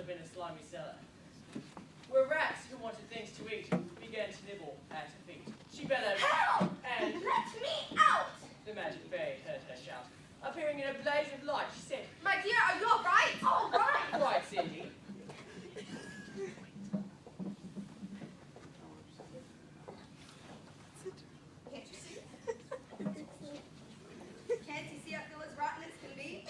up in a slimy cellar, where rats who wanted things to eat began to nibble at her feet. She bellowed, "Help! and Let me out!" the magic fairy heard her shout. Appearing in a blaze of light, she said, "My dear, are you all right?" "All right!" cried Cindy. Can't you see? Can't you see I feel as rotten as can be?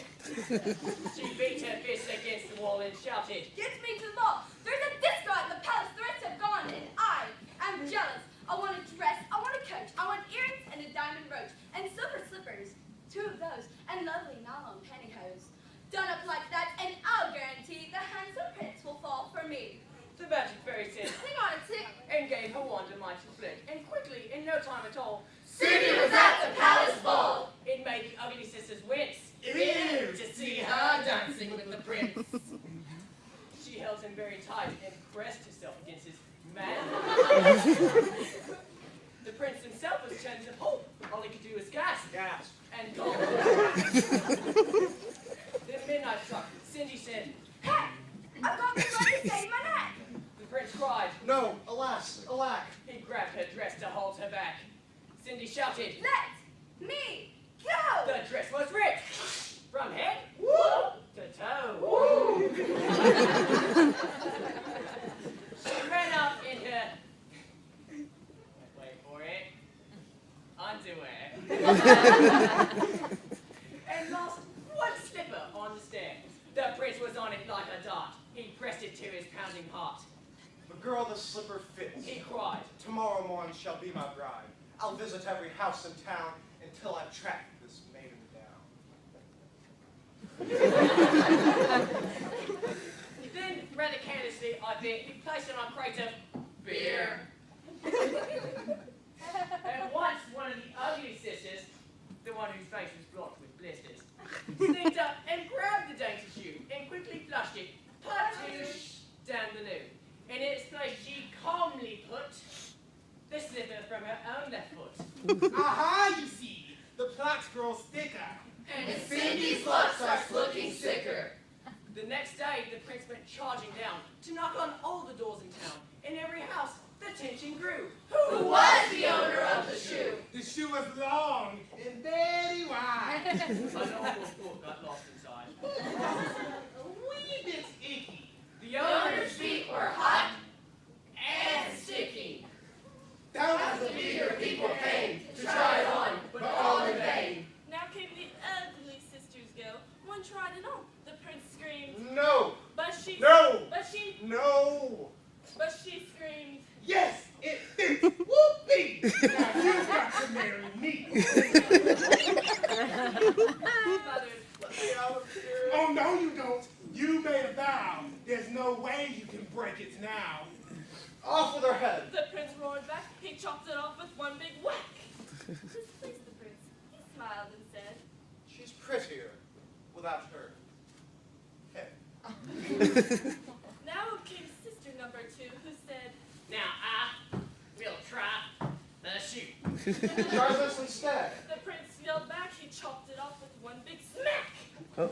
She beat her fist against the wall and shouted, Get me to law! There's a disco at the palace. The rest have gone, and I am jealous. I want a dress, I want a coach, I want earrings and a diamond brooch, and silver slippers, 2 of those, and lovely nylon pantyhose. Done up like that, and I'll guarantee the handsome prince will fall for me. the magic fairy said, Hang on a tick. and gave her wand a mighty flick. And quickly, in no time at all, Cindy was at the palace ball. it made the ugly sisters wince. Ew, to see her dancing with the prince. She held him very tight and pressed herself against his manhood. The prince himself was turned to pulp. All he could do was gasp and gulp. Then midnight struck. Cindy said, Hey, I've got the money to save my neck. the prince cried. No, alas, alack. He grabbed her dress to hold her back. Cindy shouted, Let me go. the dress was ripped from head Woo! to toe. Woo! She ran out in her, wait for it, underwear, and lost one slipper on the stair. The prince was on it like a dart. He pressed it to his pounding heart. The girl the slipper fits. He cried, Tomorrow morn shall be my bride. I'll visit every house in town until I've tracked this maiden down. Then, rather carelessly, I think, he placed it on a crate of beer. And once one of the ugly sisters, the one whose face was blocked with blisters, sneaked up and grabbed the dainty shoe and quickly flushed it, patoosh, down the loo. In its place, she calmly put the slipper from her own left foot. Aha, you see, the plots grow thicker. And Cindy's luck starts looking sicker. The next day, the prince went charging down to knock on all the doors in town. In every house, the tension grew. Who was the owner of the shoe? The shoe was long and very wide. An awful thought got lost inside. A wee bit icky. The owner's feet were hot and sticky. Down As the meager people came to try it on, but all in vain. Now came the ugly sisters go. One tried it on. The prince screamed. No! But she. No! But she. No! But she screamed. Yes, it fits. Whoopee! Now you've got to marry me. Mother, Let me out of here. Oh, no, you don't. You made a vow. There's no way you can break it now. Off with her head. The prince roared back. He chopped it off with one big whack. This pleased the prince. He smiled and said, She's prettier without her head. Now came sister number 2, who said, now I will try the shoe. Try this instead. the prince yelled back. He chopped it off with one big smack. Her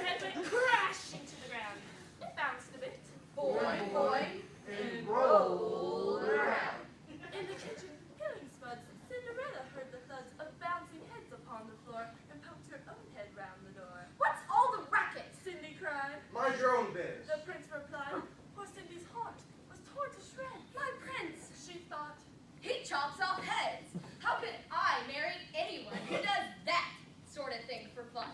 head went crashing to the ground. It bounced a bit. Boing, boing, And rolled around. In the kitchen, peeling spuds, Cinderella heard the thuds of bouncing heads upon the floor and poked her own head round the door. What's all the racket? Cindy cried. Mind your own biz. The prince replied, poor Cindy's heart was torn to shreds. My prince, She thought, he chops off heads. How could I marry anyone who does that sort of thing for fun?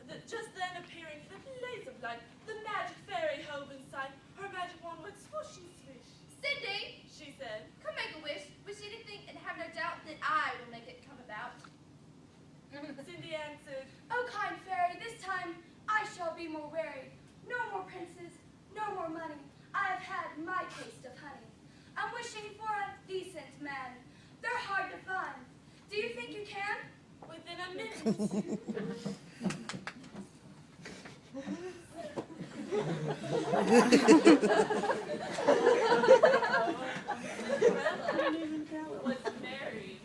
that just then appearing in a blaze of light, the magic fairy hove in sight. Her magic wand went swoosh and swish. Cindy, She said, come make a wish. Wish anything and have no doubt that I will make it come about. Cindy answered, Oh, kind fairy, this time I shall be more wary. No more princes, no more money. I have had my taste of honey. I'm wishing for a decent man. They're hard to find. Do you think you can? within a minute. Cinderella was married.